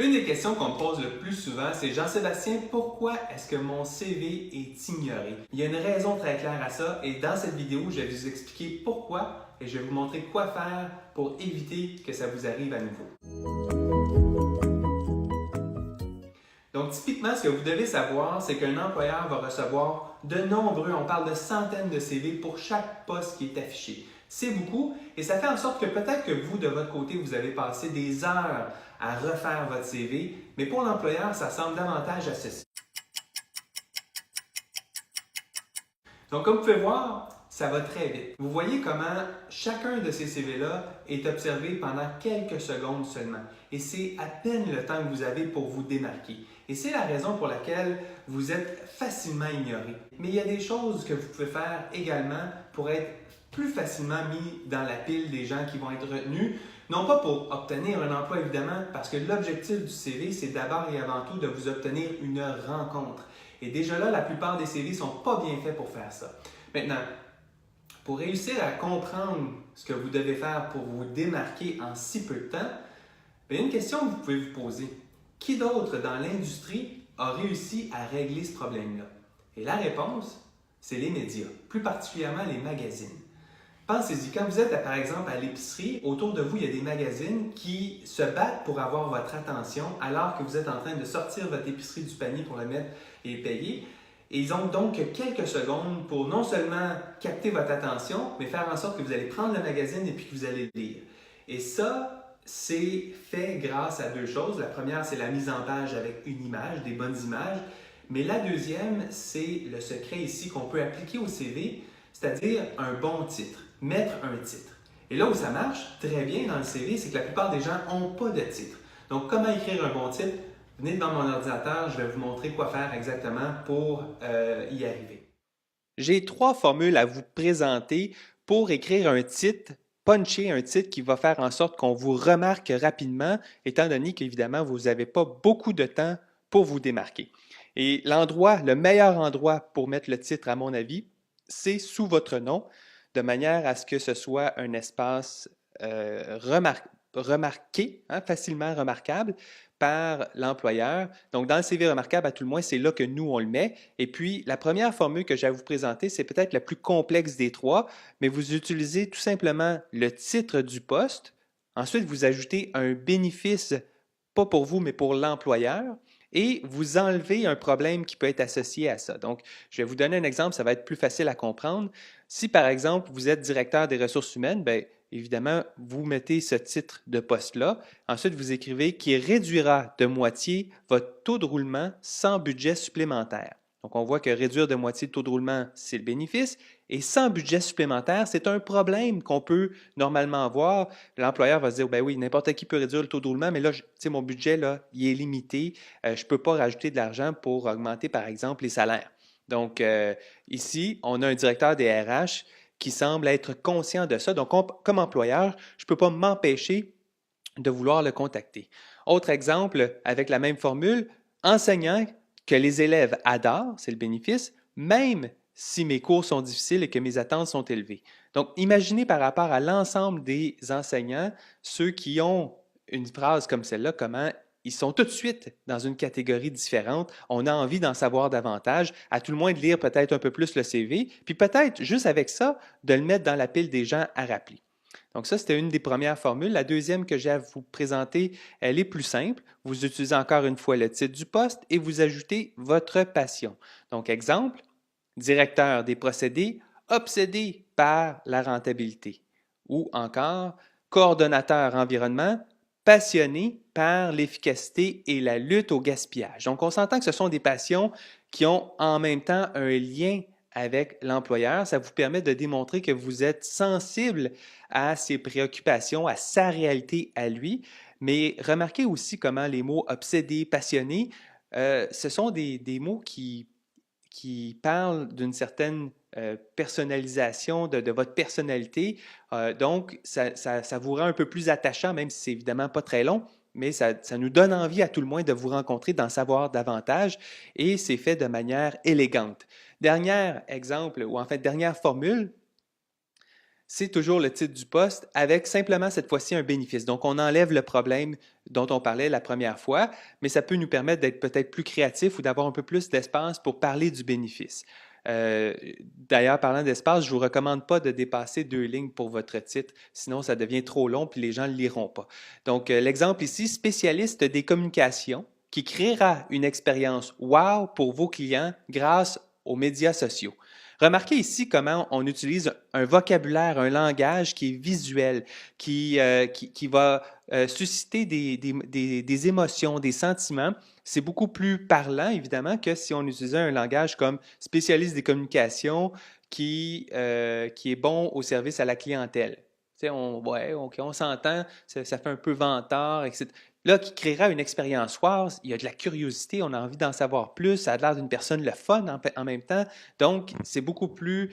Une des questions qu'on me pose le plus souvent, c'est Jean-Sébastien, pourquoi est-ce que mon CV est ignoré? Il y a une raison très claire à ça et dans cette vidéo, je vais vous expliquer pourquoi et je vais vous montrer quoi faire pour éviter que ça vous arrive à nouveau. Donc, typiquement, ce que vous devez savoir, c'est qu'un employeur va recevoir de nombreux, on parle de centaines de CV pour chaque poste qui est affiché. C'est beaucoup et ça fait en sorte que peut-être que vous, de votre côté, vous avez passé des heures à refaire votre CV, mais pour l'employeur, ça semble davantage à ceci. Donc, comme vous pouvez voir, ça va très vite. Vous voyez comment chacun de ces CV-là est observé pendant quelques secondes seulement. Et c'est à peine le temps que vous avez pour vous démarquer. Et c'est la raison pour laquelle vous êtes facilement ignoré. Mais il y a des choses que vous pouvez faire également pour être plus facilement mis dans la pile des gens qui vont être retenus. Non pas pour obtenir un emploi, évidemment, parce que l'objectif du CV, c'est d'abord et avant tout de vous obtenir une rencontre. Et déjà là, la plupart des CV ne sont pas bien faits pour faire ça. Maintenant, pour réussir à comprendre ce que vous devez faire pour vous démarquer en si peu de temps, il y a une question que vous pouvez vous poser. Qui d'autre dans l'industrie a réussi à régler ce problème-là? Et la réponse, c'est les médias, plus particulièrement les magazines. Pensez-y, quand vous êtes par exemple à l'épicerie, autour de vous, il y a des magazines qui se battent pour avoir votre attention alors que vous êtes en train de sortir votre épicerie du panier pour la mettre et payer. Et ils ont donc quelques secondes pour non seulement capter votre attention, mais faire en sorte que vous allez prendre le magazine et puis que vous allez le lire. Et ça, c'est fait grâce à deux choses. La première, c'est la mise en page avec une image, des bonnes images. Mais la deuxième, c'est le secret ici qu'on peut appliquer au CV, c'est-à-dire un bon titre, mettre un titre. Et là où ça marche très bien dans le CV, c'est que la plupart des gens n'ont pas de titre. Donc, comment écrire un bon titre? Venez devant mon ordinateur, je vais vous montrer quoi faire exactement pour y arriver. J'ai trois formules à vous présenter pour écrire un titre, puncher un titre qui va faire en sorte qu'on vous remarque rapidement, étant donné qu'évidemment, vous n'avez pas beaucoup de temps pour vous démarquer. Et l'endroit, le meilleur endroit pour mettre le titre, à mon avis, c'est sous votre nom, de manière à ce que ce soit un espace remarqué, hein, facilement remarquable par l'employeur. Donc, dans le CV remarquable, à tout le moins, c'est là que nous, on le met. Et puis, la première formule que j'ai à vous présenter, c'est peut-être la plus complexe des trois, mais vous utilisez tout simplement le titre du poste. Ensuite, vous ajoutez un bénéfice, pas pour vous, mais pour l'employeur. Et vous enlevez un problème qui peut être associé à ça. Donc, je vais vous donner un exemple, ça va être plus facile à comprendre. Si, par exemple, vous êtes directeur des ressources humaines, bien, évidemment, vous mettez ce titre de poste-là. Ensuite, vous écrivez qui réduira de moitié votre taux de roulement sans budget supplémentaire. Donc, on voit que réduire de moitié le taux de roulement, c'est le bénéfice. Et sans budget supplémentaire, c'est un problème qu'on peut normalement avoir. L'employeur va se dire, ben oui, n'importe qui peut réduire le taux de roulement, mais là, mon budget, là, il est limité. Je ne peux pas rajouter de l'argent pour augmenter, par exemple, les salaires. Donc, ici, on a un directeur des RH qui semble être conscient de ça. Donc, comme employeur, je ne peux pas m'empêcher de vouloir le contacter. Autre exemple, avec la même formule, enseignant que les élèves adorent, c'est le bénéfice, même si mes cours sont difficiles et que mes attentes sont élevées. Donc, imaginez par rapport à l'ensemble des enseignants, ceux qui ont une phrase comme celle-là, comment ils sont tout de suite dans une catégorie différente. On a envie d'en savoir davantage, à tout le moins de lire peut-être un peu plus le CV, puis peut-être, juste avec ça, de le mettre dans la pile des gens à rappeler. Donc ça, c'était une des premières formules. La deuxième que j'ai à vous présenter, elle est plus simple. Vous utilisez encore une fois le titre du poste et vous ajoutez votre passion. Donc exemple, directeur des procédés, obsédé par la rentabilité. Ou encore, coordonnateur environnement, passionné par l'efficacité et la lutte au gaspillage. Donc on s'entend que ce sont des passions qui ont en même temps un lien avec l'employeur. Ça vous permet de démontrer que vous êtes sensible à ses préoccupations, à sa réalité à lui. Mais remarquez aussi comment les mots obsédé, passionné, ce sont des mots qui parlent d'une certaine personnalisation de votre personnalité. Donc, ça vous rend un peu plus attachant, même si c'est évidemment pas très long, mais ça nous donne envie à tout le moins de vous rencontrer, d'en savoir davantage, et c'est fait de manière élégante. Dernier exemple, ou en fait dernière formule, C'est toujours le titre du poste avec simplement cette fois-ci un bénéfice. Donc, on enlève le problème dont on parlait la première fois, mais ça peut nous permettre d'être peut-être plus créatif ou d'avoir un peu plus d'espace pour parler du bénéfice. Euh, D'ailleurs, parlant d'espace, je ne vous recommande pas de dépasser 2 lignes pour votre titre, sinon ça devient trop long puis les gens ne le liront pas. Donc, l'exemple ici, spécialiste des communications qui créera une expérience wow pour vos clients grâce aux médias sociaux. Remarquez ici comment on utilise un vocabulaire, un langage qui est visuel, qui va susciter des émotions, des sentiments. C'est beaucoup plus parlant, évidemment, que si on utilisait un langage comme spécialiste des communications qui est bon au service à la clientèle. Tu sais, ouais, OK, on s'entend, ça fait un peu vantard, etc. Là, qui créera une expérience wow, il y a de la curiosité, on a envie d'en savoir plus, ça a l'air d'une personne le fun en même temps. Donc, c'est beaucoup plus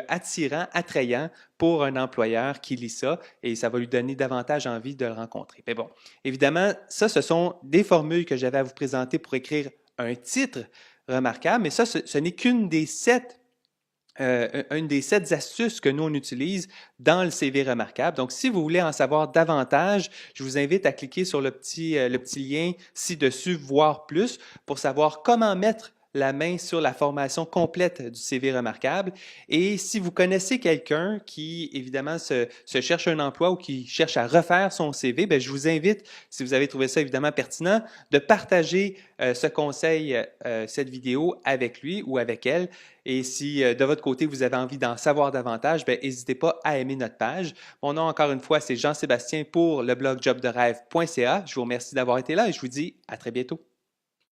attirant, attrayant pour un employeur qui lit ça et ça va lui donner davantage envie de le rencontrer. Mais bon, évidemment, ça, ce sont des formules que j'avais à vous présenter pour écrire un titre remarquable, mais ça, ce n'est qu'une des 7 une des 7 astuces que nous, on utilise dans le CV remarquable. Donc, si vous voulez en savoir davantage, je vous invite à cliquer sur le petit lien ci-dessus, voir plus, pour savoir comment mettre la main sur la formation complète du CV remarquable. Et si vous connaissez quelqu'un qui, évidemment, se cherche un emploi ou qui cherche à refaire son CV, bien, je vous invite, si vous avez trouvé ça évidemment pertinent, de partager ce conseil, cette vidéo avec lui ou avec elle. Et si de votre côté, vous avez envie d'en savoir davantage, n'hésitez pas à aimer notre page. Mon nom, encore une fois, c'est Jean-Sébastien pour le blog jobderêve.ca. Je vous remercie d'avoir été là et je vous dis à très bientôt.